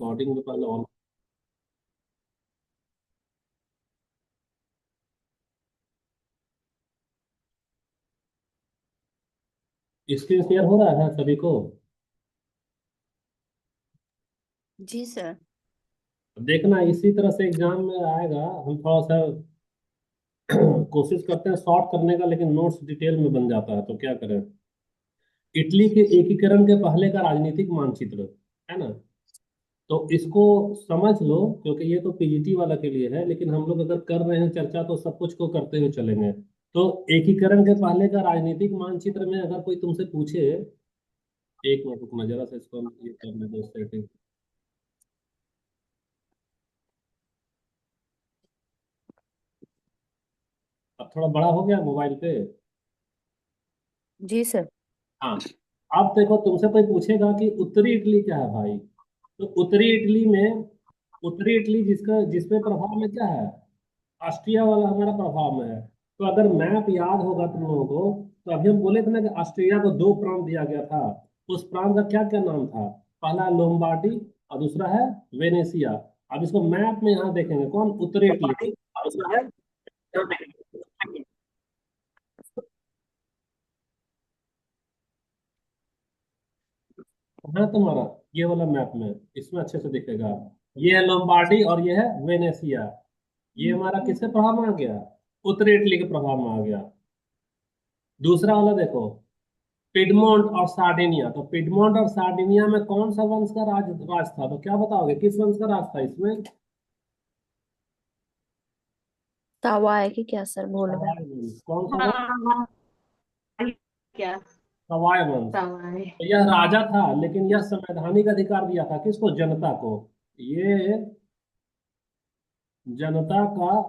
Recording में पहले on. Screen share हो रहा है सभी को? जी सर। देखना इसी तरह से एग्जाम में आएगा। हम थोड़ा सा कोशिश करते हैं शॉर्ट करने का, लेकिन नोट्स डिटेल में बन जाता है तो क्या करें। इटली के एकीकरण के पहले का राजनीतिक मानचित्र, है ना? तो इसको समझ लो, क्योंकि ये तो पीजीटी वाला के लिए है, लेकिन हम लोग अगर कर रहे हैं चर्चा तो सब कुछ को करते हुए चलेंगे। तो एकीकरण के पहले का राजनीतिक मानचित्र में अगर कोई तुमसे पूछे, एक मिनट रुकना जरा सा, इसको हम ये करने दो सेटिंग। अब थोड़ा बड़ा हो गया मोबाइल पे। जी सर। हाँ। अब देखो, तुमसे कोई पूछेगा कि उत्तरी इटली क्या है भाई, तो उत्तरी इटली में, उत्तरी इटली जिसका जिसमें प्रभाव में क्या है, ऑस्ट्रिया वाला हमारा प्रभाव में है। तो अगर मैप याद होगा तुम लोगों को, तो अभी हम बोले थे ना कि ऑस्ट्रिया को दो प्रांत दिया गया था। उस प्रांत का क्या क्या नाम था? पहला लोम्बार्डी और दूसरा है वेनेसिया। अब इसको मैप में यहाँ देखेंगे, कौन? उत्तरी इटली। और दूसरा है, हाँ तुम्हारा ये वाला मैप में, इसमें अच्छे से दिखेगा। ये है लोम्बार्डी और ये है वेनेसिया। ये हमारा किसके प्रभाव में आ गया? उत्तरी इटली के प्रभाव में आ गया। दूसरा वाला देखो, पिडमोंट और सार्डिनिया। तो पिडमोंट और सार्डिनिया में कौन सा वंश का राज था? तो क्या बताओगे, किस वंश का राज था इसमें? तावा है कि क्या सर, बोल रहे हैं? सवाई वंश। कौन सा वंश? हाँ हाँ। क्या? सवाई वंश। सवाए। तो यह राजा था, लेकिन यह संवैधानिक अधिकार दिया था किसको? जनता को। ये जनता का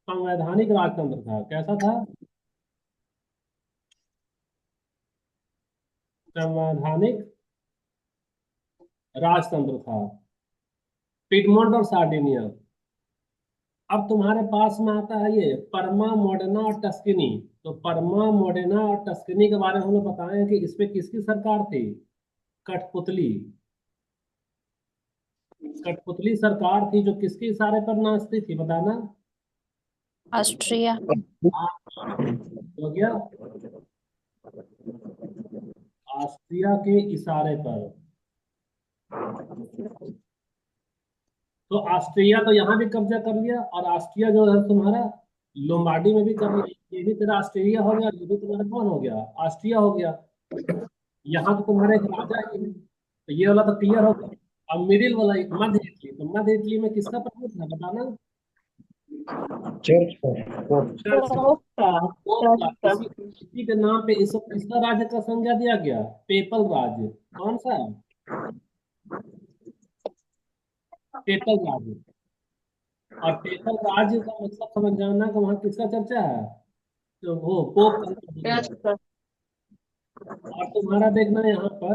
संवैधानिक राजतंत्र था। कैसा था? संवैधानिक राजतंत्र था। पिडमोंट और सार्डिनिया। अब तुम्हारे पास में आता है ये परमा, मोडेना और टस्कनी। तो परमा, मोडेना और टस्कनी के बारे में हम लोग बताएं कि इस पे किसकी सरकार थी? कठपुतली। कठपुतली सरकार थी, जो किसके इशारे पर नाचती थी, बताना। ऑस्ट्रिया। हो गया, ऑस्ट्रिया के इशारे पर। तो ऑस्ट्रिया तो यहाँ भी कब्जा कर लिया, और ऑस्ट्रिया जो है तुम्हारा लोम्बार्डी में भी कर लिया। ये भी तेरा ऑस्ट्रेलिया हो गया, ये भी तुम्हारा कौन हो गया? ऑस्ट्रिया हो गया। यहाँ तो तुम्हारे एक राजा ही है, तो ये वाला तो क्लियर हो गया। अब मिडिल वाला एक मध्य इटली, तो मध्य इटली में किसका प्रभुत्व था, बताना। चर्च का। चर्च का। पोप का। पोप का। चर्च का। इसी के नाम पे इस किसका राज्य का संज्ञा दिया गया? पेपल राज्य। कौन सा? पेपल राज्य। और पेपल राज्य का मतलब समझ जाना कि वहाँ किसका चर्चा है, तो वो पोप का नाम दिया चर्च गया। का। और तुम्हारा देखना यहाँ पर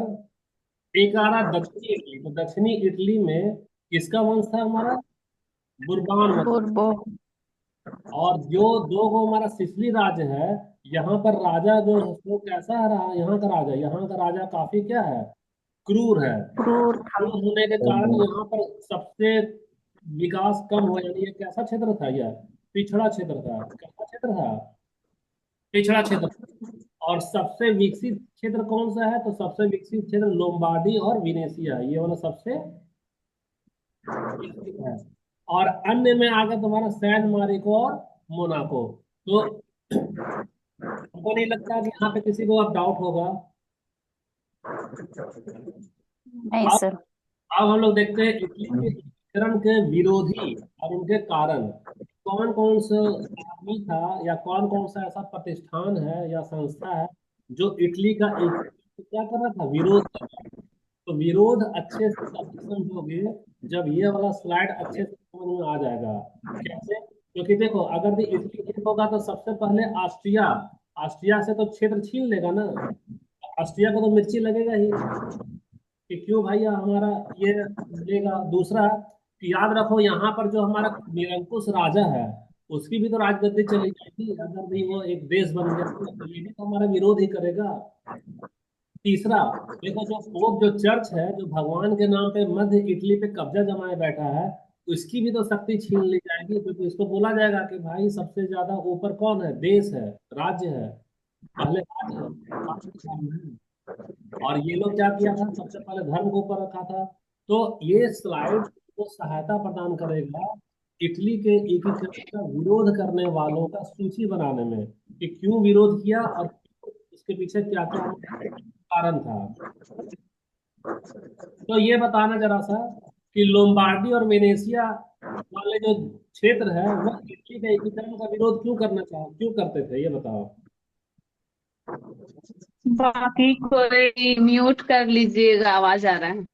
एक आ रहा दक्षिणी इटली। तो दक्षिणी इटली में किसका वंश था हमारा? बुरबान वंश। बोर्बो। और जो दो गो हमारा सिसली राज्य है, यहाँ पर राजा जो है वो कैसा है रहा? यहाँ का राजा, यहाँ का राजा काफी क्या है, क्रूर है। क्रूर था। क्रूर होने के कारण यहाँ पर सबसे विकास कम हुआ। यानी ये कैसा क्षेत्र था? यह पिछड़ा क्षेत्र था। कैसा क्षेत्र था? पिछड़ा क्षेत्र। और सबसे विकसित क्षेत्र कौन सा है? तो सबसे विकसित क्षेत्र लोम्बार्डी और विनेसिया है। ये वाला सबसे विकसित है। और अन्य में आगे तुम्हारा सैन मारिको और मोनाको। तो हमको नहीं लगता कि यहाँ पे किसी को अब डाउट होगा। नहीं अब सर। अब हम लोग देखते हैं इटली के एकीकरण के विरोधी और उनके कारण। कौन कौन सा आदमी था, या कौन कौन सा ऐसा प्रतिष्ठान है या संस्था है जो इटली का एक क्या कर रहा था, विरोध कर रहा था। तो विरोध अच्छे से तभी समझोगे जब ये वाला स्लाइड अच्छे से समझ में आ जाएगा। कैसे? क्योंकि देखो, अगर ये इटली एक होगा तो सबसे पहले ऑस्ट्रिया, ऑस्ट्रिया से तो क्षेत्र छीन लेगा ना। ऑस्ट्रिया को तो मिर्ची लगेगा ही कि क्यों भैया हमारा ये लेगा। दूसरा कि याद रखो, यहाँ पर जो हमारा निरंकुश राजा है, उसकी भी तो राजगद्दी चली जाएगी। अगर भी वो एक देश बन गया तो ये भी तो हमारा विरोध ही करेगा। तीसरा, देखो जो पोप जो चर्च है जो भगवान के नाम पे मध्य इटली पे कब्जा जमाए बैठा है, उसकी भी तो शक्ति छीन ली जाएगी, क्योंकि इसको बोला जाएगा कि भाई सबसे ज्यादा ऊपर कौन है, देश है, राज्य है, पहले राज्य है, बाद में धर्म है। और ये लोग क्या किया था, सबसे पहले धर्म को ऊपर रखा था। तो ये स्लाइड को सहायता प्रदान करेगा इटली के एकीकरण का विरोध करने वालों का सूची बनाने में, कि क्यों विरोध किया और उसके पीछे क्या क्या कारण था। तो ये बताना जरा सा कि लोम्बार्डी और वेनेशिया वाले जो क्षेत्र है वह इटली के एकीकरण का विरोध क्यों करते थे, ये बताओ। बाकी कोई म्यूट कर लीजिएगा, आवाज आ रहा है।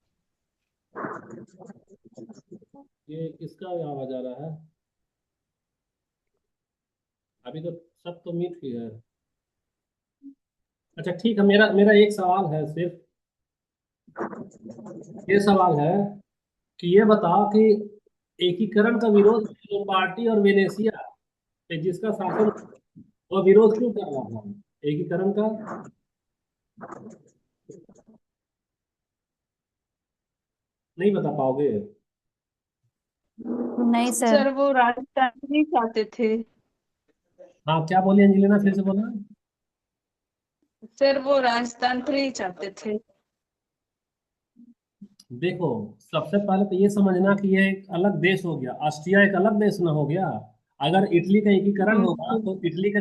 ये किसका आवाज आ रहा है? अभी तो सब तो म्यूट ही है। अच्छा ठीक है, मेरा मेरा एक सवाल है सिर्फ, ये सवाल है कि ये बताओ कि एकीकरण का विरोध लोम्बार्डी और वेनेशिया पे जिसका शासन, वह विरोध क्यों कर रहा था एकीकरण का? नहीं बता पाओगे? नहीं सर। सर वो राजतंत्री चाहते थे। हाँ क्या बोली अंजलिना, फिर से बोलना। सर वो राजतंत्र ही चाहते थे। देखो, सबसे पहले तो ये समझना कि ये एक अलग देश हो गया, ऑस्ट्रिया एक अलग देश ना हो गया। अगर इटली का एकीकरण होगा तो इटली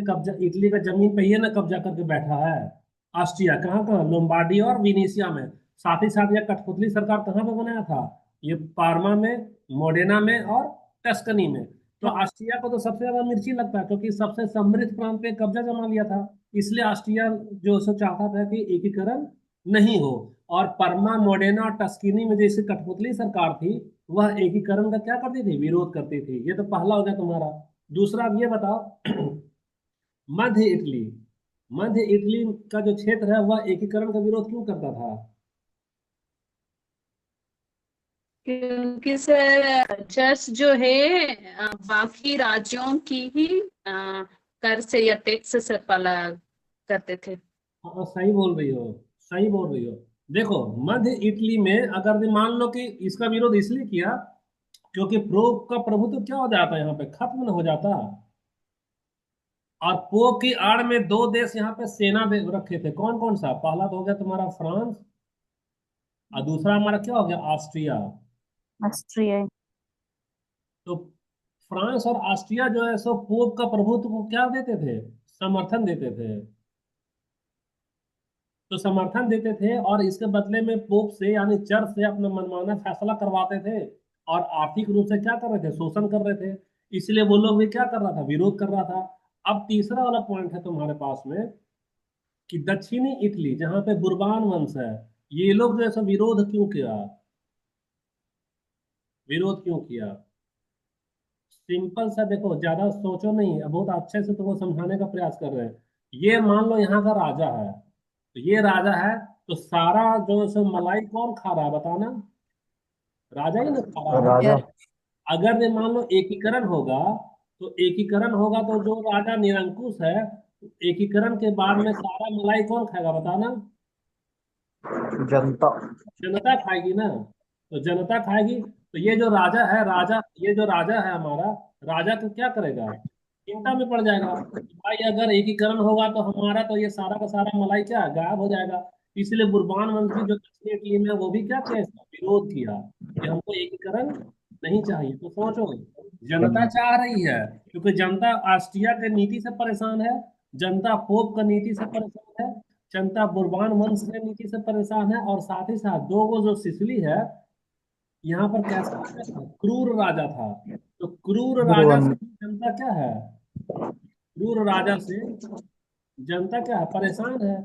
का जमीन पे ये ना कब्जा करके बैठा है ऑस्ट्रिया, कहाँ कहाँ, लोम्बार्डी और विनीसिया में। साथ ही साथ ये कठपुतली सरकार कहाँ पे बनाया था, ये पार्मा में, मोडेना में और टस्कनी में। तो ऑस्ट्रिया को तो सबसे ज्यादा मिर्ची लगता है, क्योंकि सबसे समृद्ध प्रांत पे कब्जा जमा लिया था। इसलिए ऑस्ट्रिया जो सो चाहता था कि एकीकरण नहीं हो। और परमा, मोडेना और टस्किनी में जैसे कठपुतली सरकार थी, वह एकीकरण का क्या करती थी, विरोध करती थी। ये तो पहला हो गया तुम्हारा। दूसरा, अब ये बताओ मध्य इटली, मध्य इटली का जो क्षेत्र है वह एकीकरण का विरोध क्यों करता था? क्योंकि सर चर्च जो है बाकी राज्यों की ही कर से या टैक्स से पाला करते थे। हाँ सही बोल रही हो, सही बोल रही हो। देखो, मध्य इटली में अगर मान लो कि इसका विरोध इसलिए किया क्योंकि पोप का प्रभुत्व क्या हो जाता है यहाँ पे, खत्म न हो जाता। और पोप की आड़ में दो देश यहाँ पे सेना रखे थे, कौन कौन सा, पहला तो हो गया तुम्हारा फ्रांस, और दूसरा हमारा क्या हो गया, ऑस्ट्रिया। ऑस्ट्रिया। तो फ्रांस और ऑस्ट्रिया जो है सो पोप का प्रभुत्व को क्या देते थे, समर्थन देते थे। तो समर्थन देते थे और इसके बदले में पोप से यानी चर्च से अपना मनमाना फैसला करवाते थे। और आर्थिक रूप से क्या कर रहे थे, शोषण कर रहे थे। इसलिए वो लोग भी क्या कर रहा था, विरोध कर रहा था। अब तीसरा वाला पॉइंट है तुम्हारे पास में कि दक्षिणी इटली जहां पे बुर्बान वंश है, ये लोग जो है सो विरोध क्यों किया? सिंपल सा, देखो ज्यादा सोचो नहीं, अब बहुत अच्छे से तुमको समझाने का प्रयास कर रहे हैं। ये मान लो यहाँ का राजा है, तो ये राजा है, तो सारा जो है सो मलाई कौन खा रहा है बताना, राजा ही ना खा रहा है। राजा। अगर ये मान लो एकीकरण होगा, तो एकीकरण होगा तो जो राजा निरंकुश है, एकीकरण के बाद में सारा मलाई कौन खाएगा बताना? जनता। जनता खाएगी ना। तो जनता खाएगी, तो ये जो राजा है, ये जो राजा है हमारा, राजा तो क्या करेगा, चिंता में पड़ जाएगा कि भाई अगर एकीकरण होगा तो हमारा तो ये सारा का सारा मलाई क्या है, गायब हो जाएगा। इसलिए बुरबान वंश की जो दक्षिणी इटली में, वो भी क्या किया, इसका विरोध किया कि हमको एकीकरण नहीं चाहिए। तो सोचो, जनता चाह रही है, क्योंकि जनता ऑस्ट्रिया के नीति से परेशान है, जनता पोप का नीति से परेशान है, जनता बुरबान वंश के नीति से परेशान है, और साथ ही साथ दो गो जो सिसिली है, यहाँ पर कैसा राजा था, क्रूर राजा था। तो क्रूर राजा से जनता क्या है, क्रूर राजा से जनता क्या है, परेशान है।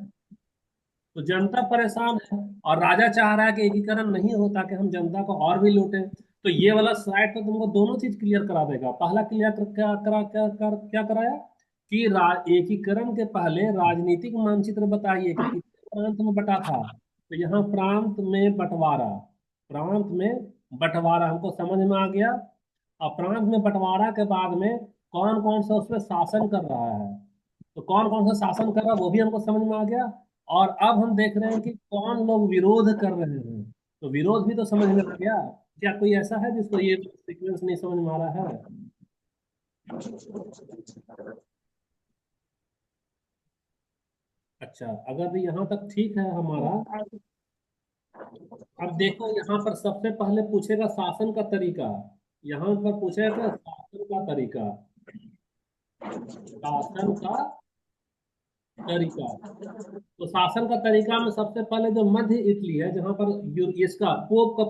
तो जनता परेशान है और राजा चाह रहा है कि एकीकरण नहीं हो, ताकि हम जनता को और भी लूटें। तो ये वाला स्लाइड तो तुमको दोनों चीज क्लियर करा देगा। पहला क्लियर क्या कराया कि एकीकरण के पहले राजनीतिक मानचित्र बताइए कि कितने प्रांत में बटा था। तो यहाँ प्रांत में बंटवारा हमको समझ में आ गया। और प्रांत में बंटवारा के बाद में कौन कौन सा उस पर शासन कर रहा है, तो कौन कौन सा शासन कर रहा है वो भी हमको समझ में आ गया। और अब हम देख रहे हैं कि कौन लोग विरोध कर रहे हैं। तो विरोध भी तो समझ में आ गया। क्या कोई ऐसा है जिसको ये सीक्वेंस नहीं समझ में आ रहा है? अच्छा, अगर यहाँ तक ठीक है हमारा। अब देखो, यहाँ पर सबसे पहले पूछेगा शासन का तरीका। यहाँ पर पूछेगा शासन का तरीका। शासन का तरीका। तो शासन का तरीका में सबसे पहले जो मध्य इटली है, जहाँ पर इसका पोप का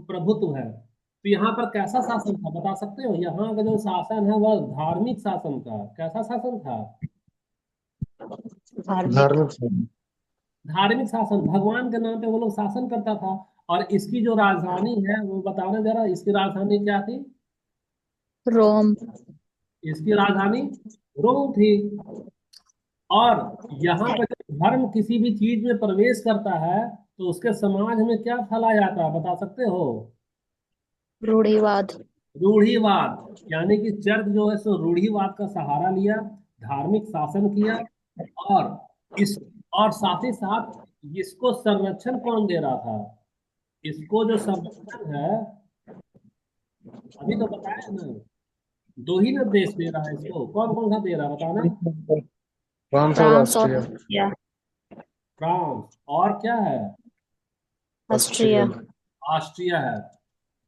प्रभुत्व है, तो यहाँ पर कैसा शासन था बता सकते हो? यहाँ का जो शासन है वह धार्मिक शासन था। कैसा शासन था? धार्मिक। धार्मिक शासन। धार्मिक शासन। भगवान के नाम पे वो लोग शासन करता था। और इसकी जो राजधानी है वो बताना जरा, इसकी राजधानी क्या थी? रोम। इसकी राजधानी रोम थी। और यहाँ पर जब धर्म किसी भी चीज में प्रवेश करता है तो उसके समाज में क्या फैला जाता है बता सकते हो? रूढ़िवाद। रूढ़िवाद। यानी कि चर्च जो है सो रूढ़िवाद का सहारा लिया, धार्मिक शासन किया। और इस और साथ ही साथ इसको संरक्षण कौन दे रहा था? इसको जो संरक्षण है, अभी तो बताया ना, दो ही ना देश दे रहा है इसको। कौन कौन सा दे रहा है बताना? फ्रांस और फ्रांस और ऑस्ट्रिया। ऑस्ट्रिया। फ्रांस। और क्या है? ऑस्ट्रिया। ऑस्ट्रिया है।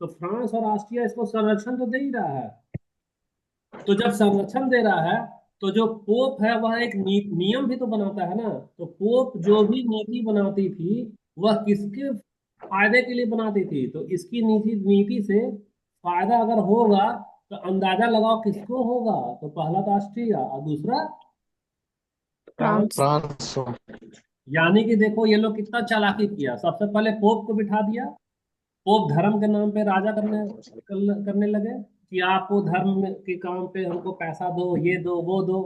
तो फ्रांस और ऑस्ट्रिया इसको संरक्षण तो दे ही रहा है। तो जब संरक्षण दे रहा है तो जो पोप है वह एक नियम भी तो बनाता है ना। तो पोप जो भी नीति बनाती थी वह किसके फायदे के लिए बनाती थी? तो इसकी नीति नीति से फायदा अगर होगा तो अंदाजा लगाओ किसको होगा। तो पहला तो ऑस्ट्रिया और दूसरा फ्रांस। फ्रांस। फ्रांस। यानी कि देखो ये लोग कितना चालाकी किया। सबसे पहले पोप को बिठा दिया। पोप धर्म के नाम पे राजा करने लगे कि आपको धर्म के काम पे हमको पैसा दो, ये दो, वो दो।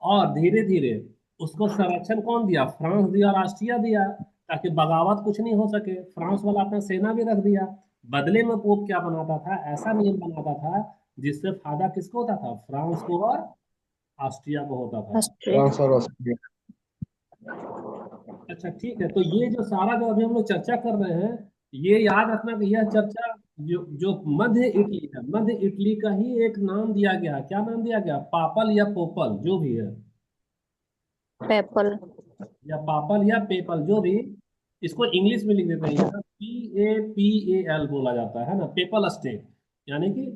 और धीरे धीरे उसको संरक्षण कौन दिया? फ्रांस दिया और ऑस्ट्रिया दिया, ताकि बगावत कुछ नहीं हो सके। फ्रांस वाला अपना सेना भी रख दिया। बदले में पोप क्या बनाता था? ऐसा नियम बनाता था जिससे फायदा किसको होता था? फ्रांस को और ऑस्ट्रिया को होता था। ऑस्ट्रिया। फ्रांस और ऑस्ट्रिया। अच्छा ठीक है। तो ये जो सारा जो अभी हम लोग चर्चा कर रहे हैं, ये याद रखना कि यह चर्चा जो जो मध्य इटली है, मध्य इटली का ही एक नाम दिया गया है। क्या नाम दिया गया? पापल या पोपल जो भी है, पेपल। या पापल या पेपल जो भी। इसको इंग्लिश में लिख देते हैं यहाँ, PAPAL बोला जाता है ना, पेपल स्टेट। यानी कि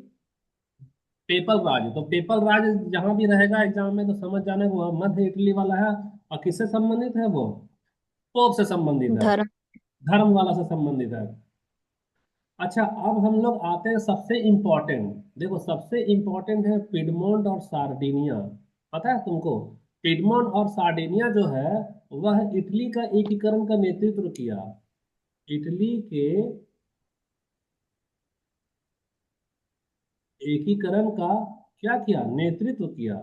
पेपल राज। तो पेपल राज जहां भी रहेगा एग्जाम में तो समझ जाना कि वह मध्य इटली वाला है। और किससे संबंधित है वो? पोप से संबंधित है। धर्म। धर्म वाला से संबंधित है। अच्छा, अब हम लोग आते हैं सबसे इम्पोर्टेंट। देखो सबसे इम्पोर्टेंट है पिडमोंट और सार्डिनिया। पता है तुमको? पिडमोंट और सार्डिनिया जो है वह इटली का एकीकरण का नेतृत्व किया। इटली के एकीकरण का क्या किया? नेतृत्व किया।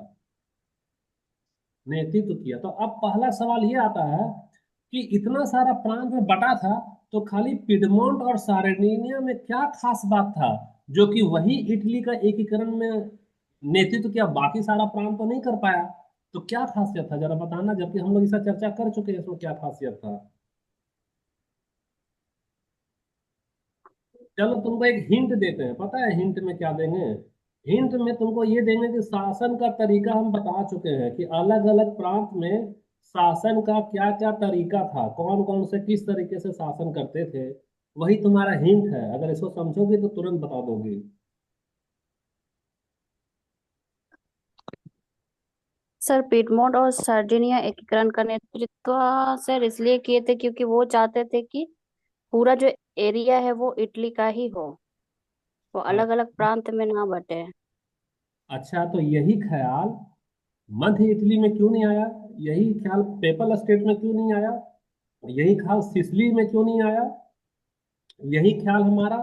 नेतृत्व किया। तो अब पहला सवाल ये आता है कि इतना सारा प्रांत में बटा था, तो खाली पिडमोंट और सार्डिनिया में क्या खास बात था जो कि वही इटली का एकीकरण में नेतृत्व किया, बाकी सारा प्रांत तो नहीं कर पाया? तो क्या खासियत था जरा बताना, जबकि हम लोग इसका चर्चा कर चुके हैं, इसमें क्या खासियत था? चलो तुमको एक हिंट देते हैं। पता है हिंट में क्या देंगे? हिंट में तुमको ये देंगे कि शासन का तरीका हम बता चुके हैं कि अलग अलग प्रांत में शासन का क्या क्या तरीका था, कौन कौन से किस तरीके से शासन करते थे। वही तुम्हारा हिंट है। अगर इसको समझोगे तो तुरंत बता दोगे। सर, पिडमोंट और सार्डिनिया एकीकरण का नेतृत्व सर इसलिए किए थे क्योंकि वो चाहते थे कि पूरा जो एरिया है वो इटली का ही हो, वो हाँ। अलग अलग प्रांत में ना बटे। अच्छा, तो यही ख्याल मध्य इटली में क्यों नहीं आया? यही ख्याल पेपल स्टेट में क्यों नहीं आया? यही ख्याल सिसिली में क्यों नहीं आया? यही ख्याल हमारा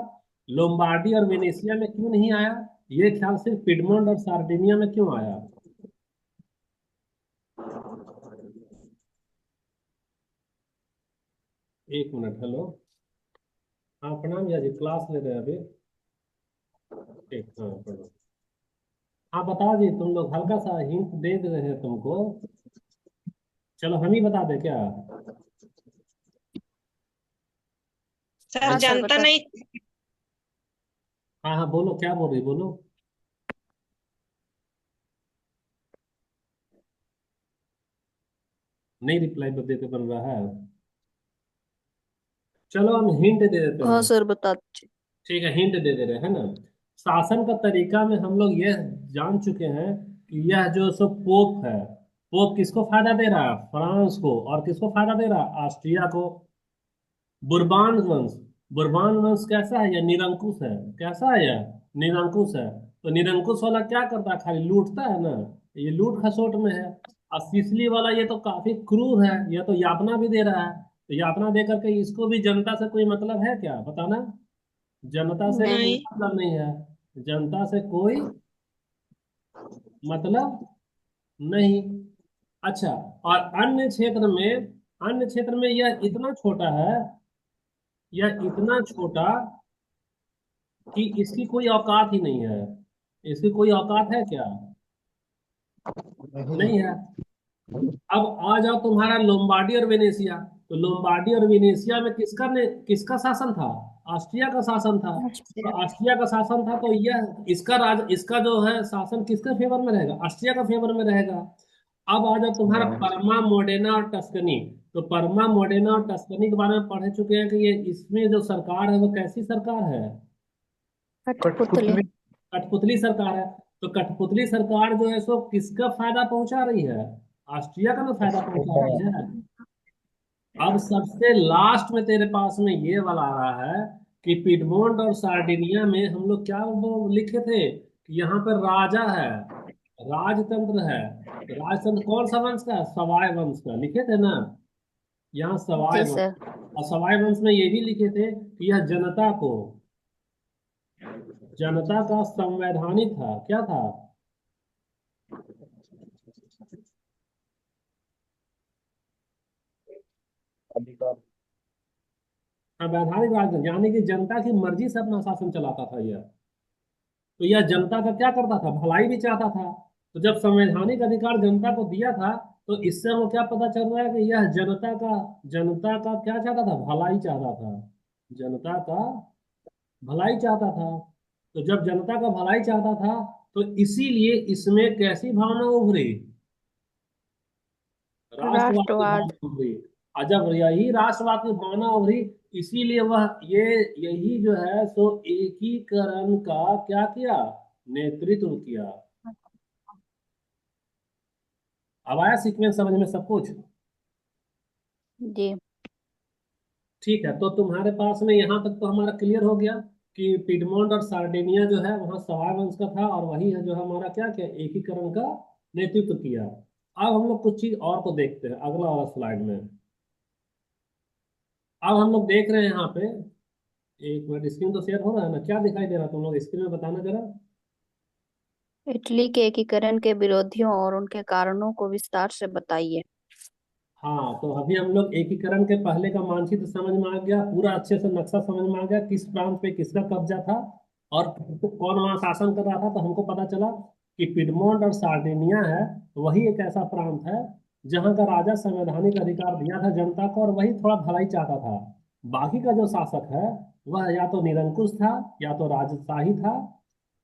लोम्बार्डी और वेनेशिया में क्यों नहीं आया? ये ख्याल सिर्फ पिडमोंट और सार्डिनिया में क्यों आया? एक मिनट। हेलो। हाँ प्रणाम भैया जी, क्लास ले रहे हैं अभी। ठीक, हाँ प्रणाम। हाँ बताओ जी, तुम लोग हल्का सा हिंट दे रहे हैं तुमको। चलो हम ही बता दें क्या? सर हाँ सर जनता बता। नहीं। हाँ हाँ बोलो, क्या बोल रही, बोलो। नहीं रिप्लाई देते बन रहा है। चलो हम हिंट दे देते हाँ हैं। सर बता दीजिए। ठीक है, हिंट दे दे रहे हैं ना। शासन का तरीका में हम लोग ये जान चुके हैं कि यह जो सो पोप है, पोप किसको फायदा दे रहा है? फ्रांस को। और किसको फायदा दे रहा है? ऑस्ट्रिया को। बुरबान वंश। बुरबान वंश कैसा है? यह निरंकुश है। कैसा है यह? निरंकुश है। तो निरंकुश वाला क्या करता है? खाली लूटता है ना। ये लूट खसोट में है। और सिसली वाला ये तो काफी क्रूर है, यह तो यातना भी दे रहा है। तो यातना दे करके इसको भी जनता से कोई मतलब है क्या, बताना? जनता से कोई नहीं। मतलब नहीं है। जनता से कोई मतलब नहीं। अच्छा। और अन्य क्षेत्र में यह इतना छोटा है, यह इतना छोटा कि इसकी कोई औकात ही नहीं है। इसकी कोई औकात है क्या? नहीं। नहीं है। अब आ जाओ तुम्हारा लोम्बार्डी और वेनेशिया। तो लोम्बार्डी और वेनेशिया में किसका शासन था? ऑस्ट्रिया का शासन था। तो ऑस्ट्रिया। ऑस्ट्रिया का शासन था, तो यह इसका जो है शासन किसके फेवर में रहेगा? ऑस्ट्रिया का फेवर में रहेगा। अब आ जाओ तुम्हारा परमा मोडेना और टस्कनी। तो परमा मोडेना और टस्कनी के बारे में पढ़ चुके हैं कि ये इसमें जो सरकार है वो कैसी सरकार है? कठपुतली। कठपुतली। कठपुतली सरकार है। तो कठपुतली सरकार जो है सो किसका फायदा पहुंचा रही है? ऑस्ट्रिया का ना फायदा पहुंचा रही है। अब सबसे लास्ट में तेरे पास में ये वाला आ रहा है कि पिडमोंट और सार्डिनिया में हम लोग क्या वो लिखे थे कि यहाँ पर राजा है, राजतंत्र है। तो राजतंत्र कौन सा वंश का है? सवाय वंश का, लिखे थे ना। यहाँ सवाय जी वंश। सर। और सवाय वंश में ये भी लिखे थे कि यह जनता का संवैधानिक था। क्या था? अधिकार। संवैधानिक राजतंत्र, यानी कि जनता की मर्जी से अपना शासन चलाता था यह। तो यह जनता का क्या करता था? भलाई भी चाहता था। तो जब संवैधानिक अधिकार जनता को दिया था, तो इससे हमें क्या पता चल रहा है कि यह जनता का क्या चाहता था? भलाई चाहता था। जनता का भलाई चाहता था। तो जब जनता का भलाई चाहता था, तो इसीलिए इसमें कैसी भावना उभरी? राष्ट्रवाद की राष्ट्रवाद। भावना उभरी। और जब यही राष्ट्रवाद की भावना उभरी, इसीलिए वह यही जो है सो एकीकरण का क्या किया? नेतृत्व किया। अब आया सीक्वेंस समझ में सब कुछ? जी। ठीक है, तो तुम्हारे पास में यहाँ तक तो हमारा क्लियर हो गया कि पिडमोंट और सार्डिनिया जो है वहाँ सवाय वंश का था, और वही है जो हमारा क्या क्या एकीकरण का नेतृत्व किया। अब हम लोग कुछ चीज और को देखते हैं अगला वाला स्लाइड में। अब हम लोग देख रहे हैं यहाँ पे, एक मिनट, स्क्रीन तो शेयर हो रहा है ना? क्या दिखाई दे रहा है तुम लोग स्क्रीन में, बताना जरा। इटली के एकीकरण के विरोधियों और उनके कारणों को विस्तार से बताइए। हाँ, तो अभी हम लोग एकीकरण के पहले का मानचित्र समझ में आ गया, पूरा अच्छे से नक्शा समझ में आ गया, किस प्रांत पे किसका कब्जा था और कौन वहां शासन कर रहा था। तो हमको पता चला कि पिडमोंट और सार्डिनिया है, वही एक ऐसा प्रांत है जहाँ का राजा संवैधानिक अधिकार दिया था जनता को, और वही थोड़ा भलाई चाहता था। बाकी का जो शासक है वह या तो निरंकुश था, या तो राजशाही था,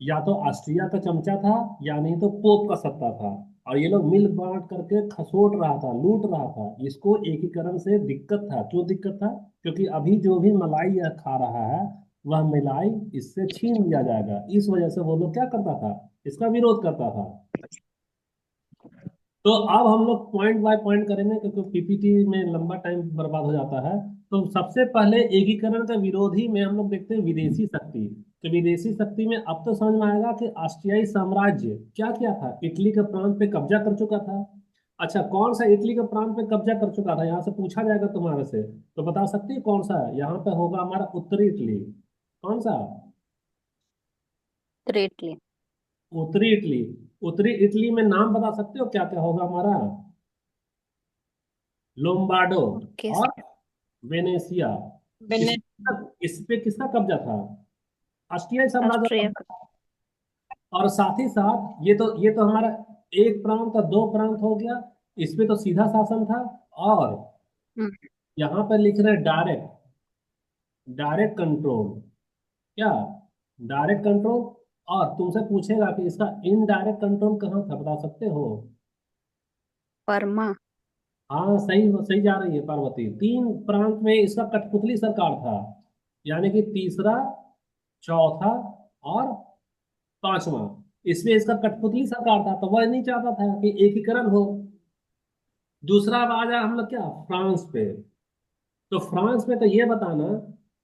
या तो ऑस्ट्रिया का चमचा था, या नहीं तो पोप का सत्ता था। और ये लोग मिल बांट करके खसोट रहा था, लूट रहा था। इसको एकीकरण से दिक्कत था। क्यों दिक्कत था? क्योंकि अभी जो भी मलाई यह खा रहा है, वह मलाई इससे छीन लिया जाएगा। इस वजह से वो लोग क्या करता था? इसका विरोध करता था। तो अब हम लोग पॉइंट बाय पॉइंट करेंगे, क्योंकि पीपीटी में लंबा टाइम बर्बाद हो जाता है। तो सबसे पहले एकीकरण का विरोधी में हम लोग देखते हैं विदेशी शक्ति। तो विदेशी शक्ति में अब तो समझ में आएगा कि ऑस्ट्रियाई साम्राज्य क्या किया था? इटली के प्रांत पे कब्जा कर चुका था। अच्छा, कौन सा इटली के प्रांत पे कब्जा कर चुका था? यहाँ से पूछा जाएगा तुम्हारे से, तो बता सकती है कौन सा है? यहाँ पे होगा हमारा उत्तरी इटली। कौन सा? उत्तरी इटली। उत्तरी इटली। उत्तरी इटली में नाम बता सकते हो क्या क्या होगा हमारा? लोम्बार्डो ओके और सर। वेनेशिया। इस बेने इस पे किसका कब्जा था? ऑस्ट्रियाई साम्राज्य का ऑस्ट्रिया कब्जा का। था। और साथ ही साथ ये तो हमारा एक प्रांत और दो प्रांत हो गया। इसमें तो सीधा शासन था। और हम्म, यहाँ पर लिख रहे हैं डायरेक्ट, डायरेक्ट कंट्रोल। क्या? Direct control. और तुमसे पूछेगा कि इसका इनडायरेक्ट कंट्रोल कहाँ था, बता सकते हो? परमा। हाँ, सही सही जा रही है पार्वती। तीन प्रांत में इसका कठपुतली सरकार था, यानी कि तीसरा, चौथा और पांचवा, इसमें इसका कठपुतली सरकार था। तो वह नहीं चाहता था कि एकीकरण हो। दूसरा अब आ जाए हम लोग क्या, फ्रांस पे। तो फ्रांस में तो ये बताना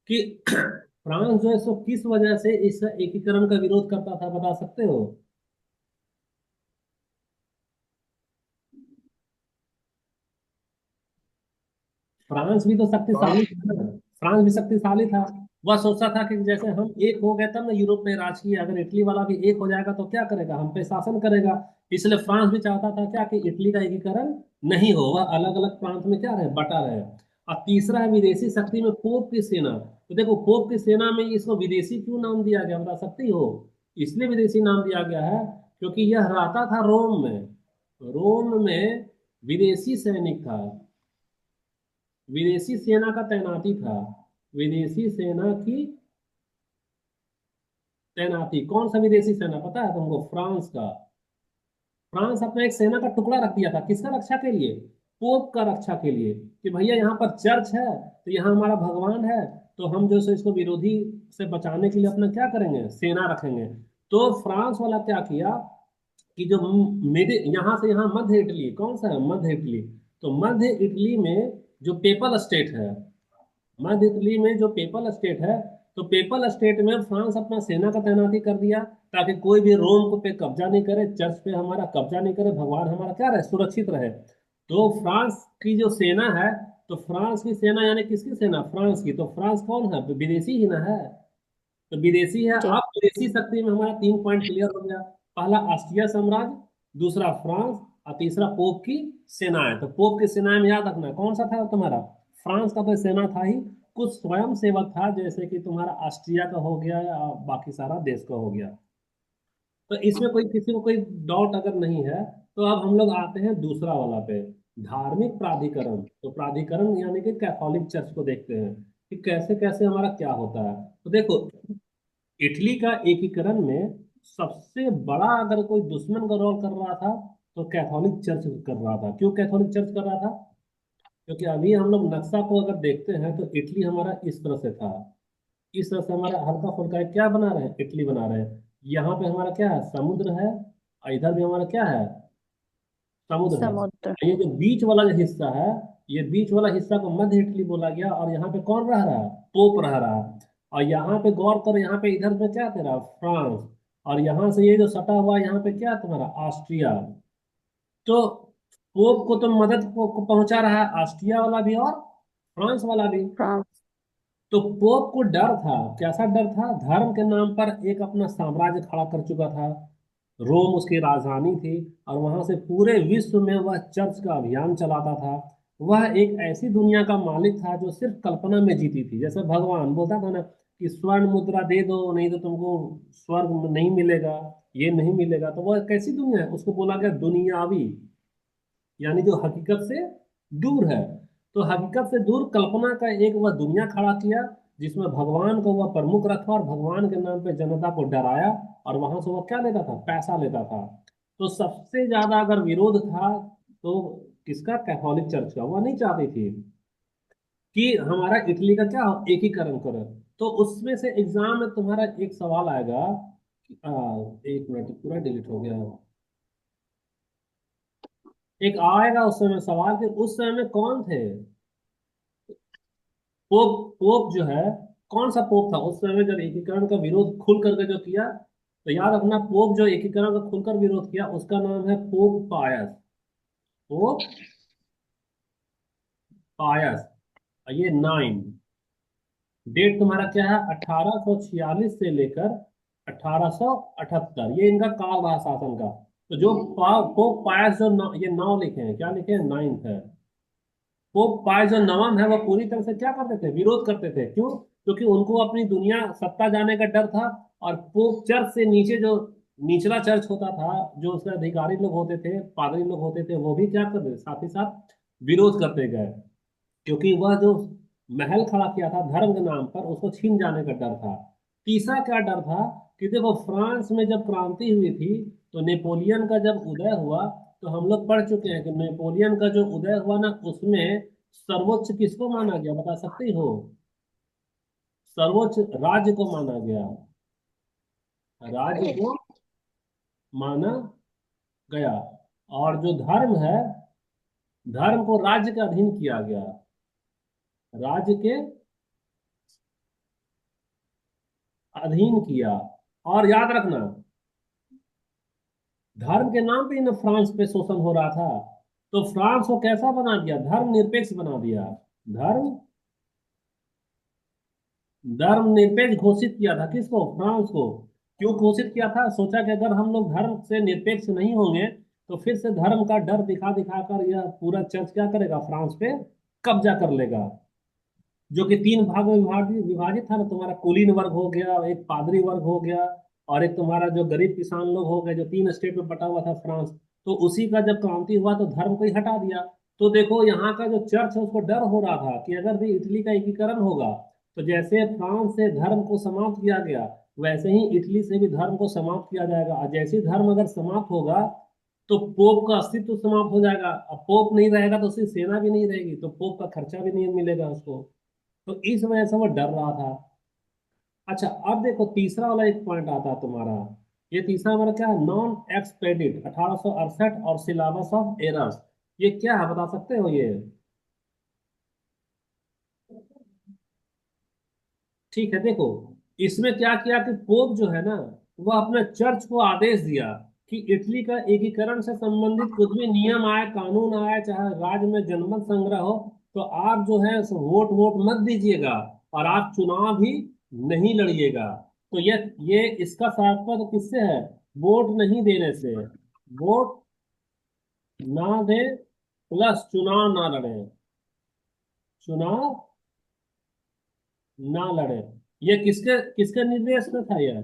कि फ्रांस जो है सो किस वजह से इस एकीकरण का विरोध करता था, बता सकते हो? फ्रांस भी तो शक्तिशाली फ्रांस। था ना। फ्रांस भी शक्तिशाली था। वह सोचता था कि जैसे हम एक हो गए तब ना यूरोप में राज किया, अगर इटली वाला भी एक हो जाएगा तो क्या करेगा, हम पे शासन करेगा। इसलिए फ्रांस भी चाहता था क्या, कि इटली का एकीकरण नहीं हो, वह अलग अलग प्रांत में क्या रहे, बटा रहे। और तीसरा है विदेशी शक्ति में पोप की सेना। तो देखो, पोप की सेना में इसको विदेशी क्यों नाम दिया गया, बता सकती हो? इसलिए विदेशी नाम दिया गया है क्योंकि यह रहता था रोम में। रोम में विदेशी सैनिक था, विदेशी सेना का तैनाती था। विदेशी सेना की तैनाती, कौन सा विदेशी सेना पता है तुमको? फ्रांस का। फ्रांस अपना एक सेना का टुकड़ा रख दिया था, किसका रक्षा के लिए? पोप का रक्षा के लिए। कि भैया यहाँ पर चर्च है, तो यहाँ हमारा भगवान है, तो हम जो सो इसको विरोधी से बचाने के लिए अपना क्या करेंगे, सेना रखेंगे। तो फ्रांस वाला क्या किया कि जो मेरे यहाँ से यहाँ मध्य इटली, कौन सा है, मध्य इटली। तो मध्य इटली में जो पेपल स्टेट है, मध्य इटली में जो पेपल स्टेट है, तो पेपल स्टेट में फ्रांस अपना सेना का तैनाती कर दिया, ताकि कोई भी रोम को पे कब्जा नहीं करे, चर्च पे हमारा कब्जा नहीं करे, भगवान हमारा क्या रहे, सुरक्षित रहे। तो फ्रांस की जो सेना है, तो फ्रांस की सेना यानी किसकी सेना, फ्रांस की। तो फ्रांस कौन है, तो विदेशी ही ना है। तो विदेशी है। जी। अब विदेशी शक्ति में हमारा 3 पॉइंट क्लियर हो गया। पहला ऑस्ट्रिया साम्राज्य, दूसरा फ्रांस, और तीसरा पोप की सेनाएं। तो पोप की सेनाएं में याद रखना कौन सा था तुम्हारा, फ्रांस का तो सेना था ही। कुछ स्वयं सेवक था, जैसे कि तुम्हारा ऑस्ट्रिया का हो गया या बाकी सारा देश का हो गया। तो इसमें कोई किसी को कोई डाउट अगर नहीं है, तो अब हम लोग आते हैं दूसरा वाला पे, धार्मिक प्राधिकरण। तो प्राधिकरण यानी कि कैथोलिक चर्च को देखते हैं कि कैसे कैसे हमारा क्या होता है। तो देखो, इटली का एकीकरण में सबसे बड़ा अगर कोई दुश्मन का रोल कर रहा था, तो कैथोलिक चर्च कर रहा था। क्यों कैथोलिक चर्च कर रहा था? क्योंकि अभी हम लोग नक्शा को अगर देखते हैं, तो इटली हमारा इस तरह से था। इस तरह से हमारा हल्का फुल्का क्या बना रहे हैं, इटली बना रहे हैं। यहाँ पे हमारा क्या है, समुद्र है, और इधर भी हमारा क्या है, समुद्र है। समुद्र। ये जो बीच वाला जो हिस्सा है, ये बीच वाला हिस्सा को मध्य इटली बोला गया। और यहाँ पे कौन रह रहा है, पोप रह रहा है। और यहाँ पे गौर करो, यहाँ पे इधर पे क्या तेरा, फ्रांस। और यहाँ से ये जो सटा हुआ है, यहाँ पे क्या तुम्हारा, ऑस्ट्रिया। तो पोप को तो मदद को पहुंचा रहा है ऑस्ट्रिया वाला भी और फ्रांस वाला भी। फ्रांस। तो पोप को डर था, कैसा डर था, धर्म के नाम पर एक अपना साम्राज्य खड़ा कर चुका था। रोम उसकी राजधानी थी, और वहां से पूरे विश्व में वह चर्च का अभियान चलाता था। वह एक ऐसी दुनिया का मालिक था जो सिर्फ कल्पना में जीती थी। जैसे भगवान बोलता था ना कि स्वर्ण मुद्रा दे दो, नहीं तो तुमको स्वर्ग नहीं मिलेगा, ये नहीं मिलेगा। तो वह कैसी दुनिया है, उसको बोला गया दुनियावी, यानी जो हकीकत से दूर है। तो हकीकत से दूर कल्पना का एक वह दुनिया खड़ा किया, जिसमें भगवान को वह प्रमुख रखा, और भगवान के नाम पे जनता को डराया। और वहां से वह क्या लेता था, पैसा लेता था। तो सबसे ज्यादा अगर विरोध था, तो किसका, कैथोलिक चर्च का। वह नहीं चाहती थी कि हमारा इटली का क्या हो, एकीकरण करे। तो उसमें से एग्जाम में तुम्हारा एक सवाल आएगा एक मिनट, पूरा डिलीट हो गया। एक आएगा उस समय सवाल कि उस समय में कौन थे, पोप। पोप जो है, कौन सा पोप था उस समय जब एकीकरण का विरोध खुल करके जो किया। तो याद रखना, पोप जो एकीकरण का खुलकर विरोध किया, उसका नाम है पोप पायस। पोप पायस। और ये 9, डेट तुम्हारा क्या है, 1846 से लेकर 1878, ये इनका काल रहा शासन का। तो जो पोप पायस जो ये 9 लिखे हैं, क्या लिखे हैं, 9th है। पोप पायस जो नवम है, वह पूरी तरह से क्या करते थे, विरोध करते थे। क्यों? क्योंकि उनको अपनी दुनिया सत्ता जाने का डर था। और पोप चर्च से नीचे जो निचला चर्च होता था, जो उसके अधिकारी लोग होते थे, पादरी लोग होते थे, वो भी क्या करते, साथ ही साथ विरोध करते गए, क्योंकि वह जो महल खड़ा किया था धर्म के नाम पर, उसको छीन जाने का डर था। तीसरा क्या डर था कि देखो, फ्रांस में जब क्रांति हुई थी, तो नेपोलियन का जब उदय हुआ, तो हम लोग पढ़ चुके हैं कि नेपोलियन का जो उदय हुआ ना, उसमें सर्वोच्च किसको माना गया, बता सकते हो? सर्वोच्च राज्य को माना गया, राज्य को माना गया। और जो धर्म है, धर्म को राज्य के अधीन किया गया, राज्य के अधीन किया। और याद रखना, धर्म के नाम पे ही ना फ्रांस पे शोषण हो रहा था, तो फ्रांस को कैसा बना दिया, धर्म निरपेक्ष बना दिया। धर्म धर्म निरपेक्ष घोषित किया था, किसको, फ्रांस को। क्यों घोषित किया था, सोचा कि अगर हम लोग धर्म से निरपेक्ष नहीं होंगे, तो फिर से धर्म का डर दिखा दिखा कर यह पूरा चर्च क्या करेगा, फ्रांस पे कब्जा कर लेगा। जो कि तीन भागों में विभाजित विभाजित था ना, तुम्हारा कुलीन वर्ग हो गया, एक पादरी वर्ग हो गया, और एक तुम्हारा जो गरीब किसान लोग हो गए, जो तीन स्टेट में बटा हुआ था फ्रांस। तो उसी का जब क्रांति हुआ, तो धर्म को ही हटा दिया। तो देखो, यहाँ का जो चर्च है, उसको डर हो रहा था कि अगर भी इटली का एकीकरण होगा, तो जैसे फ्रांस से धर्म को समाप्त किया गया, वैसे ही इटली से भी धर्म को समाप्त किया जाएगा। और जैसे ही धर्म अगर समाप्त होगा, तो पोप का अस्तित्व समाप्त हो जाएगा। अब पोप नहीं रहेगा, तो उसकी सेना भी नहीं रहेगी, तो पोप का खर्चा भी नहीं मिलेगा उसको। तो इस वजह से वो डर रहा था। अच्छा, अब देखो तीसरा वाला एक पॉइंट आता है तुम्हारा। ये तीसरा हमारा क्या है, नॉन एक्सपेडिट 1868 और सिलाबस ऑफ एरर्स। ये क्या है, बता सकते हो ये? ठीक है, देखो, इसमें क्या किया कि पोप जो है ना, वह अपने चर्च को आदेश दिया कि इटली का एकीकरण से संबंधित कुछ भी नियम आए, कानून आए, चाहे राज्य में जनमत संग्रह हो, तो आप जो है सो वोट वोट मत दीजिएगा, और आप चुनाव भी नहीं लड़िएगा। तो ये इसका तात्पर्य किससे है, वोट नहीं देने से। वोट ना दे प्लस चुनाव ना लड़े, चुनाव ना लड़े। ये किसके किसके निर्देश में था, यह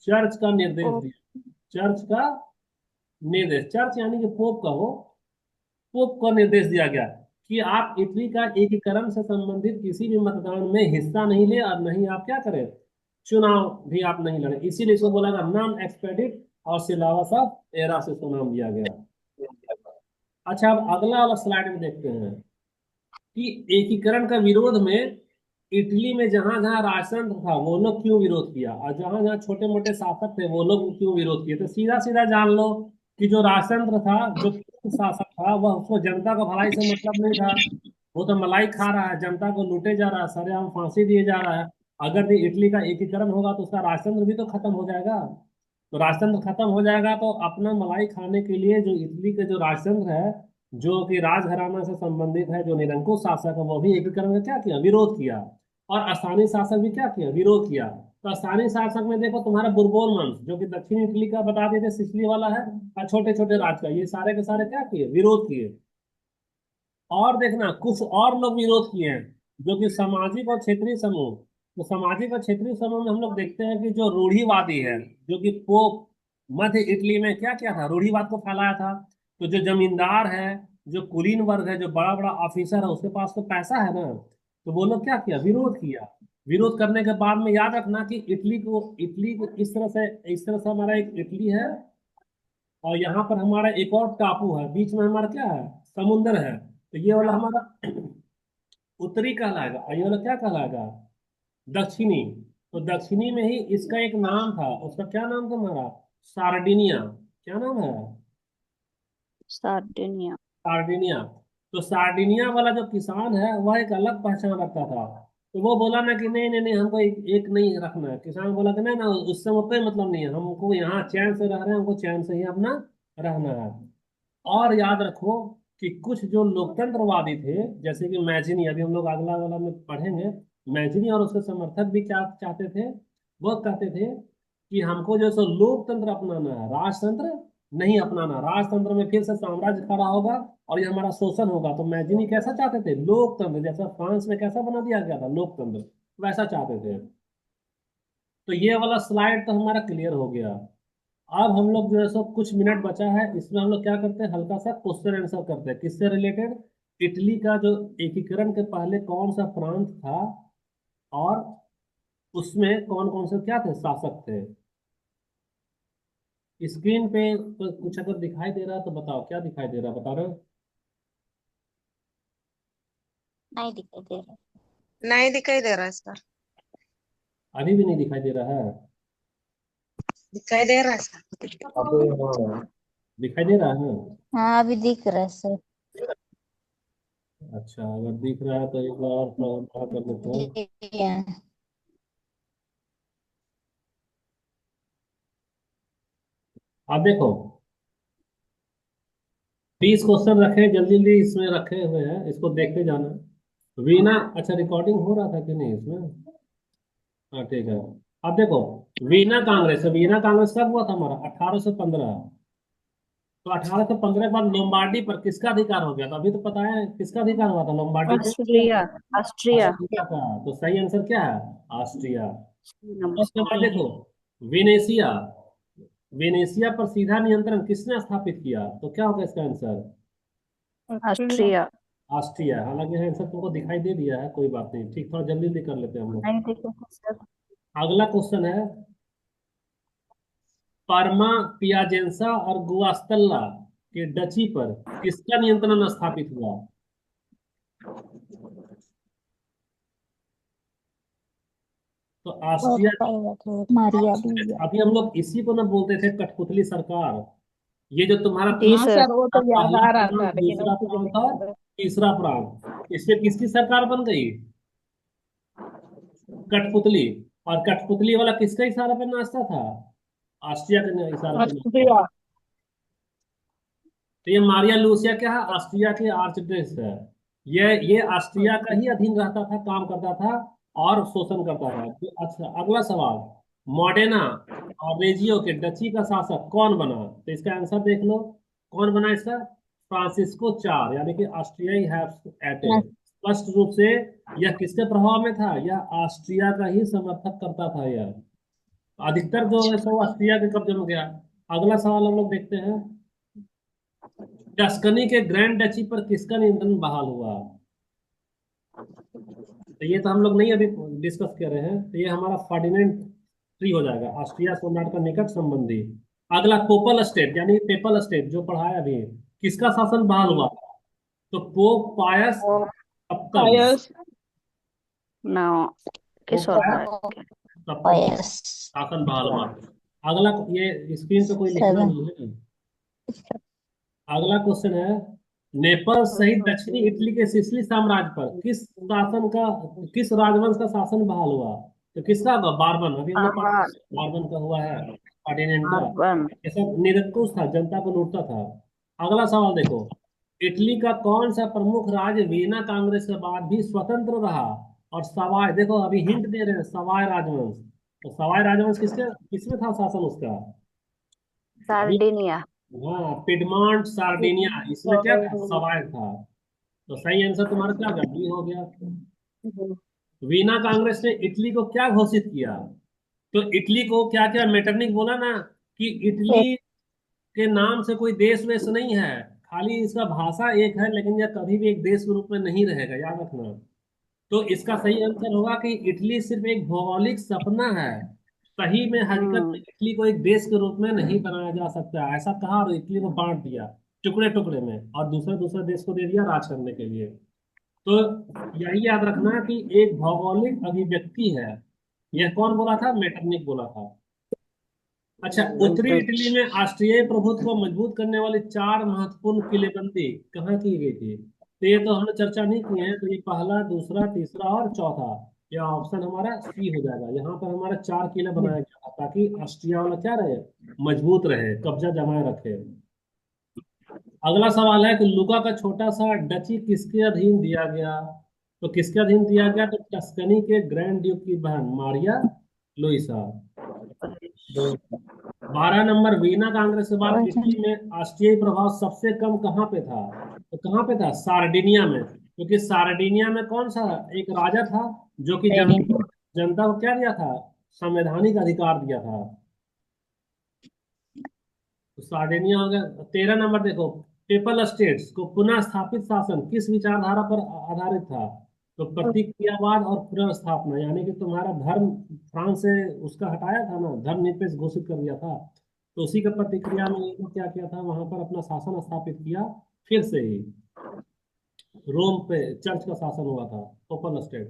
चर्च का निर्देश ओ, दिया। चर्च का निर्देश, चर्च यानी कि पोप का हो, पोप को निर्देश दिया गया कि आप इटली का एकीकरण से संबंधित किसी भी मतदान में हिस्सा नहीं ले, और नहीं आप क्या करें, चुनाव भी आप नहीं लड़े। इसीलिए इसको बोला गया नॉन एक्सपेडिट और सिलावस ऑफ एरा से इसको नाम दिया गया। अच्छा, अब अगला वाला स्लाइड में देखते हैं कि एकीकरण का विरोध में इटली में जहां जहां राजतंत्र था, वो लोग क्यों विरोध किया, और जहां जहां छोटे मोटे शासक थे, वो लोग क्यों विरोध किए। तो सीधा सीधा जान लो कि जो राजतंत्र था, जो शासक था, वह उसको जनता को भलाई से मतलब नहीं था। वो तो मलाई खा रहा है, जनता को लूटे जा रहा है, सरेआम फांसी दिए जा रहा है। अगर भी इटली का एकीकरण होगा, तो उसका राजतंत्र भी तो खत्म हो जाएगा। तो राजतंत्र खत्म हो जाएगा, तो अपना मलाई खाने के लिए जो इटली के जो राजतंत्र है, जो कि राजघराना से संबंधित है, जो निरंकुश शासक है, वो भी एकीकरण का क्या किया, विरोध किया। और स्थानीय शासक भी क्या किया, विरोध किया। तो स्थानीय शासक में देखो, तुम्हारा बुर्बोन वंश, जो कि दक्षिण इटली का बता देते सिसिली वाला है, और छोटे छोटे राज का, ये सारे के सारे क्या किए, विरोध किए। और देखना, कुछ और लोग विरोध किए हैं, जो कि सामाजिक और क्षेत्रीय समूह। तो सामाजिक और क्षेत्रीय समूह में हम लोग देखते हैं कि जो रूढ़िवादी है, जो कि पोप मध्य इटली में क्या किया था, रूढ़िवाद को फैलाया था। तो जो जमींदार है, जो कुलीन वर्ग है, जो बड़ा बड़ा ऑफिसर है, उसके पास तो पैसा है ना, तो वो लोग क्या किया, विरोध किया। विरोध करने के बाद में याद रखना कि इटली को इस तरह से हमारा एक इटली है, और यहाँ पर हमारा एक और टापू है, बीच में हमारा क्या है, समुंदर है। तो ये वाला हमारा उत्तरी कहलाएगा, और ये वाला क्या कहलाएगा, दक्षिणी। तो दक्षिणी में ही इसका एक नाम था, उसका क्या नाम था हमारा, सार्डिनिया। क्या नाम है, सार्डिनिया। सार्डिनिया। तो सार्डिनिया वाला जो किसान है, वह एक अलग पहचान रखता था। तो वो बोला ना कि नहीं नहीं नहीं, हमको एक नहीं रखना है। किसान बोला कि नहीं ना, उससे वो कोई मतलब नहीं है, हमको यहाँ चैन से रह रहे हैं, हमको चैन से ही अपना रहना है। और याद रखो कि कुछ जो लोकतंत्रवादी थे, जैसे कि मैजिनी, अभी हम लोग अगला वाला में पढ़ेंगे, मैजिनी और उसके समर्थक भी क्या चाहते थे, वो कहते थे कि हमको जो सो लोकतंत्र अपनाना है, राजतंत्र नहीं अपनाना। राजतंत्र में फिर से साम्राज्य खड़ा होगा, और ये हमारा शोषण होगा। तो मैजिनी कैसा चाहते थे, लोकतंत्र, जैसा फ्रांस में कैसा बना दिया गया था लोकतंत्र, वैसा चाहते थे। तो ये वाला स्लाइड तो हमारा क्लियर हो गया। अब हम लोग जो है सो कुछ मिनट बचा है, इसमें हम लोग क्या करते हैं, हल्का सा क्वेश्चन आंसर करते हैं। किससे रिलेटेड? इटली का जो एकीकरण के पहले कौन सा प्रांत था, और उसमें कौन कौन से क्या थे, शासक थे। स्क्रीन पे तो कुछ अगर दिखाई दे रहा है तो बताओ, क्या दिखाई दे रहा है, बता रहे हो? नहीं दिखाई दे रहा। नहीं दिखाई दे रहा है सर। अभी भी नहीं दिखाई दे रहा है? दिखाई दे रहा है सर। अबे हाँ, दिखाई दे रहा है? हाँ अभी दिख रहा है सर। अच्छा, अगर दिख रहा है तो एक बार और थोड़ा बड़ा कर देते हैं। ये आप देखो, 20 क्वेश्चन रखे, जल्दी जल्दी इसमें रखे हुए हैं, इसको देखते जाना। वीना, अच्छा रिकॉर्डिंग हो रहा था कि नहीं इसमें? हाँ ठीक है। अब देखो, वीना कांग्रेस, वीना कांग्रेस कब हुआ था हमारा? 1815। तो 1815 के बाद लोम्बार्डी पर किसका अधिकार हो गया था? अभी तो पता है किसका अधिकार हुआ था लोम्बार्डी पे? ऑस्ट्रिया। ऑस्ट्रिया। ऑस्ट्रिया का। तो सही आंसर क्या है? ऑस्ट्रिया। उसके बाद नमस्ते। देखो, वेनेशिया, वेनेशिया पर सीधा नियंत्रण किसने स्थापित किया? तो क्या होगा इसका आंसर? ऑस्ट्रिया। ऑस्ट्रिया। हालांकि आंसर तुमको दिखाई दे दिया है, कोई बात नहीं, ठीक, थोड़ा जल्दी जल्दी कर लेते हैं हम लोग। नहीं दिखे सर। अगला क्वेश्चन है, पार्मा, पियाजेंसा और गुआस्तल्ला के डची पर किसका नियंत्रण स्थापित हुआ? तो ऑस्ट्रिया। मारिया भी। अभी हम लोग इसी को ना बोलते थे कठपुतली सरकार। ये जो तुम्हारा जी हाँ सर। सर, वो तो याद पहला आ रहा प्रांत, था लेकिन दूसरा उसको प्रांत नहीं और याद है। तीसरा प्रांत, इसमें किसकी सरकार बन गई? कठपुतली। और कठपुतली वाला किसके इशारे पे नाचता था? ऑस्ट्रिया के इशारे पे नाचता था। ऑस्ट्रिया। तो ये मारिया लूसिया क्या है? ऑस्ट्रिया के आर्चड्यूक है। ये ऑस्ट्रिया का ही अधीन रहता था, काम करता था और शोषण करता था। तो अच्छा, अगला सवाल, मॉडेना और रेजियो के डची का शासक कौन बना? तो इसका आंसर देख लो, कौन बना इसका? फ्रांसिस्को 4, यानी कि ऑस्ट्रियाई एटे। स्पष्ट रूप से यह किसके प्रभाव में था? यह ऑस्ट्रिया का ही समर्थक करता था यह। अधिकतर जो है सो ऑस्ट्रिया के कब्जे में गया। अगला सवाल हम लोग देखते हैं, टस्कनी के ग्रैंड डची पर किसका नियंत्रण बहाल हुआ? तो ये तो हम लोग नहीं अभी डिस्कस कर रहे हैं, तो ये हमारा फर्डिनेंड थ्री हो जाएगा, ऑस्ट्रिया सम्राट का निकट संबंधी। अगला पोपल स्टेट, यानी पेपल स्टेट जो पढ़ाया अभी, किसका शासन बहाल हुआ? तो पोप पायस सप्तम, पायस। नो। पोप किस और पायस का? सप्तम का शासन बहाल हुआ। अगला, ये स्क्रीन पे कोई लिखना नहीं है। अगला क्वेश्चन है, नेपाल सहित दक्षिणी इटली के सिसिली साम्राज्य पर किस राजवंश का शासन बहाल हुआ? तो किसका होगा? बारबन। अभी हम लोग अर्बन। बारबन का हुआ है, फर्डिनेंड का। अर्बन। ये सब निरंकुश था, जनता को लूटता था। अगला सवाल देखो, इटली का कौन सा प्रमुख राज्य वीना कांग्रेस के बाद भी स्वतंत्र रहा? और सवाई देखो, अभी हिंट दे रहे हैं, सवाई राजवंश। तो सवाई राजवंश किसके किसमें था शासन उसका? सार्डिनिया। हाँ, पिडमॉन्ट सार्डिनिया, इसमें क्या था? सवाय था। तो सही आंसर तुम्हारा क्या होगा? बी हो गया। वीना कांग्रेस ने इटली को क्या घोषित किया? तो इटली को क्या क्या, मेटरनिक बोला ना, कि इटली के नाम से कोई देश वेश नहीं है, खाली इसका भाषा एक है, लेकिन यह कभी भी एक देश के रूप में नहीं रहेगा, याद रखना। तो इसका सही आंसर होगा कि इटली सिर्फ एक भौगोलिक सपना है। सही में हकीकत में इटली को एक देश के रूप में नहीं बनाया जा सकता, ऐसा कहा और इटली को बांट दिया टुकड़े टुकड़े में, और दूसरे दूसरे देश को दे दिया राज करने के लिए। तो यही याद रखना कि एक भौगोलिक अभिव्यक्ति है। यह कौन बोला था? मेटरनिक बोला था। अच्छा, उत्तरी इटली में ऑस्ट्रियाई प्रभुत्व को मजबूत करने वाली 4 महत्वपूर्ण किलेबंदी कहाँ की गई थी? तो ये तो हमने चर्चा नहीं की है, तो ये पहला, दूसरा, तीसरा और चौथा, ये ऑप्शन हमारा सी हो जाएगा। यहाँ पर हमारा 4 किले बनाया गया था, ताकि ऑस्ट्रिया वाला क्या रहे, मजबूत रहे, कब्जा जमाए रखे। अगला सवाल है कि लुका का छोटा सा डची किसके अधीन दिया गया? तो किसके अधीन दिया गया? तो टस्कनी के ग्रैंड ड्यूक की बहन मारिया लुइसा। 12 नंबर, वीना कांग्रेस के बाद इटली में ऑस्ट्रियाई प्रभाव सबसे कम कहाँ पे था? तो कहाँ पे था? सार्डिनिया में। क्योंकि सार्डिनिया में कौन सा एक राजा था जो कि जनता को क्या दिया था? संवैधानिक अधिकार दिया था। तो सार्डिनिया हो गया। 13 नंबर देखो, पेपल स्टेट्स को पुनः स्थापित शासन किस विचारधारा पर आधारित था? तो प्रतिक्रियावाद और पुनर्स्थापना, यानी कि तुम्हारा धर्म फ्रांस से उसका हटाया था ना, धर्मनिरपेक्ष घोषित कर दिया था, तो उसी का प्रतिक्रिया में ये लोग क्या किया था, वहां पर अपना शासन स्थापित किया फिर से ही। रोम पे चर्च का शासन हुआ था, पेपल स्टेट।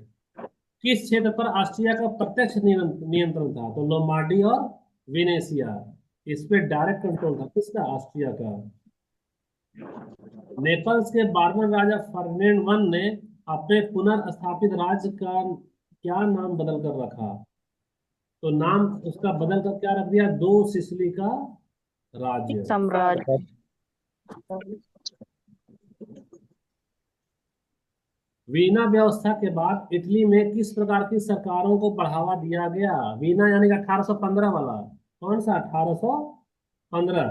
किस क्षेत्र पर ऑस्ट्रिया का प्रत्यक्ष नियंत्रण था? तो लोमार्डी और वेनेसिया, इस पे डायरेक्ट कंट्रोल था किसका? ऑस्ट्रिया का। नेपल्स के 12वें राजा फर्डिनेंड वन ने अपने पुनर्स्थापित राज्य का क्या नाम बदल कर रखा? तो नाम उसका बदल कर क्या रख दिया? दो सिसिली का राज्य। साम्राज्य। वीना व्यवस्था के बाद इटली में किस प्रकार की सरकारों को बढ़ावा दिया गया? वीना यानी कि 1815 वाला। कौन सा 1815?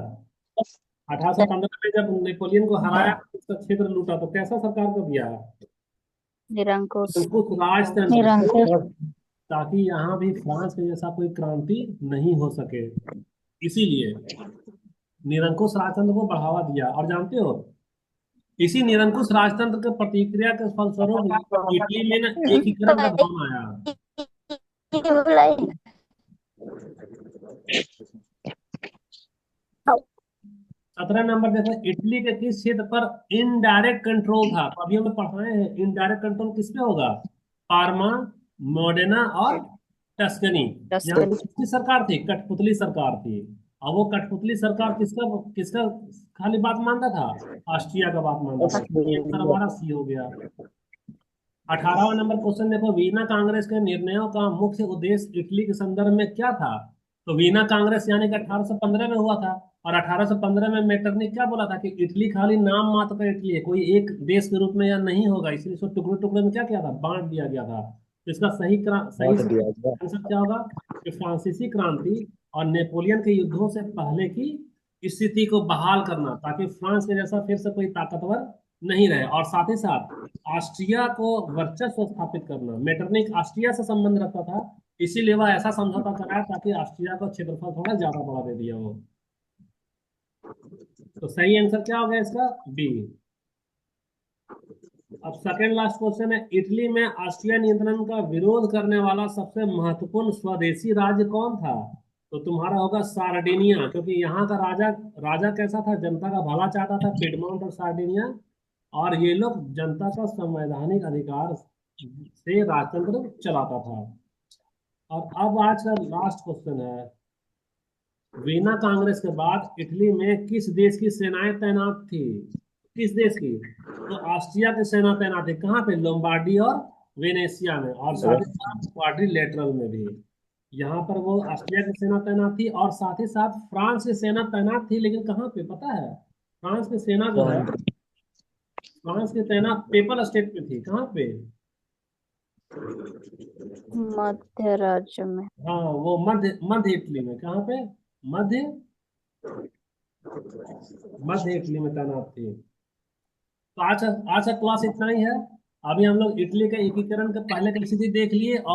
1815 में जब नेपोलियन को हराया, उसका क्षेत्र लूटा, तो कैसा सरकार को दिया? निरंकुश। कुछ राजतंत्र, निरंकुश। ताकि यहाँ भी फ्रांस के जैसा कोई क्रांति नहीं हो सके, इसीलिए निरंकुश राजतंत्र को बढ़ावा दिया। और जानते हो, इसी निरंकुश राजतंत्र के प्रतिक्रिया के फलस्वरूप इटली में ना एकीकरण का भावना आया। 17 नंबर देखो, इटली के किस क्षेत्र पर इनडायरेक्ट कंट्रोल था? तो अभी हम पढ़ाए हैं, इनडायरेक्ट कंट्रोल किस पे होगा? पार्मा, मोडेना और टस्कनी। यहाँ किसकी सरकार थी? कठपुतली सरकार थी। अब वो कठपुतली सरकार किसका किसका खाली बात मानता था? ऑस्ट्रिया का बात मानता था। आंसर हमारा सी हो गया। 18वां नंबर क्वेश्चन देखो, वीना कांग्रेस के निर्णयों का मुख्य उद्देश्य इटली के संदर्भ में क्या था? तो वीना कांग्रेस यानी कि 1815 में हुआ था, और 1815 में मेटरनिख क्या बोला था कि इटली खाली नाम मात्र का इटली है, कोई एक देश के रूप में यह नहीं होगा, इसलिए इसको टुकड़े टुकड़े में क्या किया था? बांट दिया गया था। तो इसका सही आंसर क्या होगा? कि फ्रांसीसी क्रांति और नेपोलियन के युद्धों से पहले की स्थिति को बहाल करना, ताकि फ्रांस के जैसा फिर से कोई ताकतवर नहीं रहे, और साथ ही साथ ऑस्ट्रिया को वर्चस्व स्थापित करना। मेटरनिख ऑस्ट्रिया से संबंध रखता था, इसीलिए वह ऐसा समझौता कराया ताकि ऑस्ट्रिया का क्षेत्रफल थोड़ा ज्यादा बढ़ा दे दिया हो। तो सही आंसर क्या हो गया इसका? बी। अब सेकेंड लास्ट क्वेश्चन है, इटली में ऑस्ट्रिया नियंत्रण का विरोध करने वाला सबसे महत्वपूर्ण स्वदेशी राज्य कौन था? तो तुम्हारा होगा सार्डिनिया, क्योंकि यहाँ का राजा राजा कैसा था? जनता का भला चाहता था, पिडमॉन्ट और सार्डिनिया, और ये लोग जनता का संवैधानिक अधिकार से राजतंत्र चलाता था। और अब आज का लास्ट क्वेश्चन है, वीना कांग्रेस के बाद इटली में किस देश की सेनाएं तैनात थी? किस देश की? तो ऑस्ट्रिया की सेना तैनात थी। कहाँ पे? लोम्बार्डी और वेनेसिया में, और साथ ही साथ क्वाड्रिलेटरल में भी। यहाँ पर वो ऑस्ट्रिया की सेना तैनात थी, और साथ ही साथ फ्रांस की सेना तैनात थी। लेकिन कहाँ पे पता है? फ्रांस की सेना जो है, फ्रांस की सेना पेपल स्टेट पे थी। कहाँ पे? मध्य राज्य में। हाँ, वो मध्य मध्य इटली में। कहाँ पे? मध्य मध्य इटली में तैनात थी। तो आज का क्लास इतना ही है। अभी हम लोग इटली के एकीकरण के पहले की स्थिति देख लिए, और